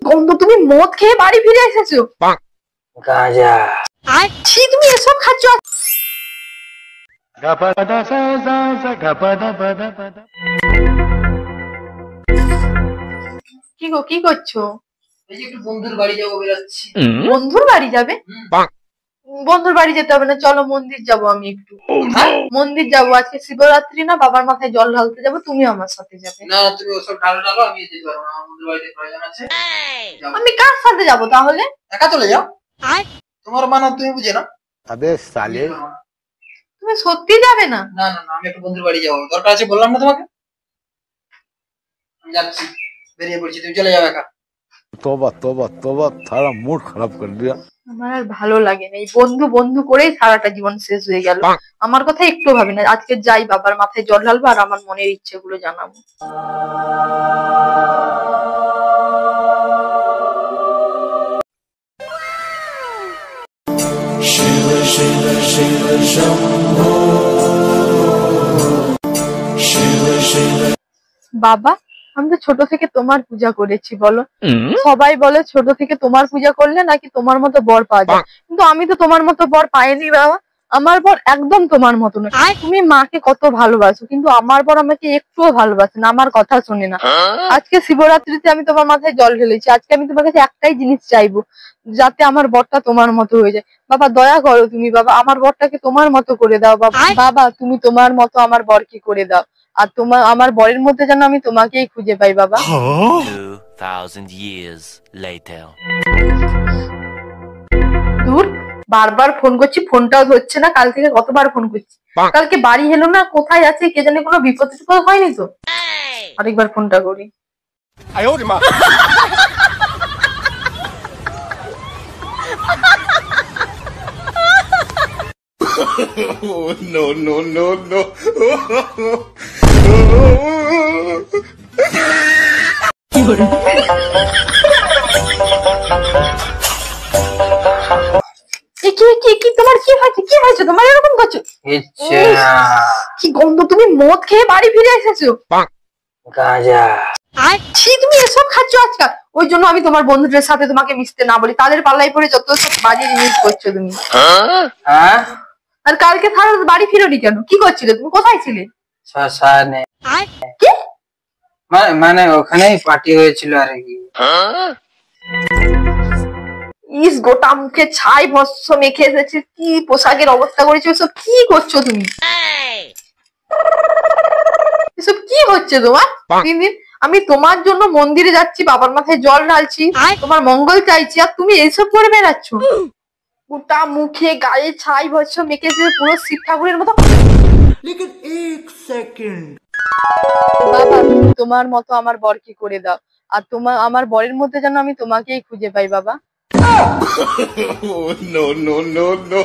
গন্ধ, তুমি মদ খেয়ে বাড়ি ফিরে এসেছো? গাঁজা। ছি, তুমি এসব খাচ্ছ? কি গো, কি করছো? এই যে একটু বন্ধুর বাড়ি যাবো বেরোচ্ছি। বন্ধুর বাড়ি যাবে? বন্ধুর বাড়ি যেতে হবে না, চলো মন্দির যাবো। আমি একটু মন্দির যাবো, আজকে শিবরাত্রি না, বাবার মাথায় জল ঢালতে যাবো, তুমি আমার সাথে যাবে। না, তুমি ওসব ঢালো, আমি যেতে পারবো না, আমার বন্ধুর বাড়িতে প্রয়োজন আছে। আমি কার সাথে যাবো তাহলে? একা চলে যাও, তোমার মানা তুমি বুঝে না। আবে সালে, তুমি সত্যি যাবে না? না না না, আমি একটু বন্ধুর বাড়ি যাবো, দরকার আছে, বললাম না তোমাকে। আমি যাচ্ছি, বেরিয়ে পড়ছি, তুমি চলে যাও একা। तौबा तौबा तौबा, सारा मूड खराब कर दिया। আমার আর ভালো লাগে না, এই বন্ধু বন্ধু করেই সারাটা জীবন শেষ হয়ে গেল। আমার কথা একটু ভাবি না, আজকে যাই, বাবার মাথায় জল ঢালবো আর আমার মনের ইচ্ছেগুলো জানাবো। শিব শিব শিব শম্ভো, শিব শিব। বাবা, আমি তো ছোট থেকে তোমার পূজা করেছি, বলো। সবাই বলে ছোট থেকে তোমার পূজা করলে নাকি তোমার মতো বর পাওয়া যায়, কিন্তু আমি তো তোমার মতো বর পাইনি বাবা। আমার বর একদম তোমার মতো নয়। তুমি মাকে কত ভালোবাসো, কিন্তু আমার বর আমাকে একটুও ভালোবাসে না, আমার কথা শোনে না। আজকে শিবরাত্রিতে আমি তোমার মাথায় জল ঢেলেছি, আজকে আমি তোমার কাছে একটাই জিনিস চাইবো, যাতে আমার বরটা তোমার মতো হয়ে যায়। বাবা দয়া করো তুমি, বাবা আমার বরটাকে তোমার মতো করে দাও বাবা। বাবা তুমি তোমার মতো আমার বরকে করে দাও, আর আমার বরের মধ্যে যেন আমি তোমাকেই খুঁজে পাই বাবা। 2000 years later. দূর, বারবার ফোন করছি, ফোনটাও ধরছে না। কাল থেকে কতবার ফোন করছি, কালকে বাড়ি এলো না, কোথায় আছে কে জানে, কোনো বিপদ টিপদ হয়নি তো? আরেকবার ফোনটা করি। No no no no. কি তোমার কি হয়েছে? কি হয়েছে তোমার, এরকম করছো? কি গন্ধ, তুমি মদ খেয়ে বাড়ি ফিরে এসেছো? গাঁজা। ছি, তুমি এসব খাচ্ছ আজকাল? ওই জন্য আমি তোমার বন্ধুদের সাথে তোমাকে মিশতে না বলি, তাদের পাল্লায় পড়ে যত সব বাজে জিনিস করছো তুমি। হ্যাঁ, আর কালকে সারা বাড়ি ফিরোনি কেন? কি করছিলে তুমি, কোথায় ছিলে? শ্মশানে। কি মানে ওখানেই পার্টি হয়েছিল আর কি। ইস, গোটা মুখে ছাই ভস্ম মেখে এসেছে, কি পোশাকের অবস্থা করেছো, এসব কি করছো তুমি? এসব কি হচ্ছে তোমার? দিন দিন আমি তোমার জন্য মন্দিরে যাচ্ছি, বাবার মাথায় জল ঢালছি, তোমার মঙ্গল চাইছি, আর তুমি এইসব করে বেড়াচ্ছ। গোটা মুখে গায়ে ছাই ভস্ম মেখেছে, পুরো শিব ঠাকুরের মতো। लेकिन एक सेकंड। বাবা তুমি তোমার মতো আমার বরকে করে দাও, আর আমার বরের মধ্যে যেন আমি তোমাকেই খুঁজে পাই বাবা। No no no no.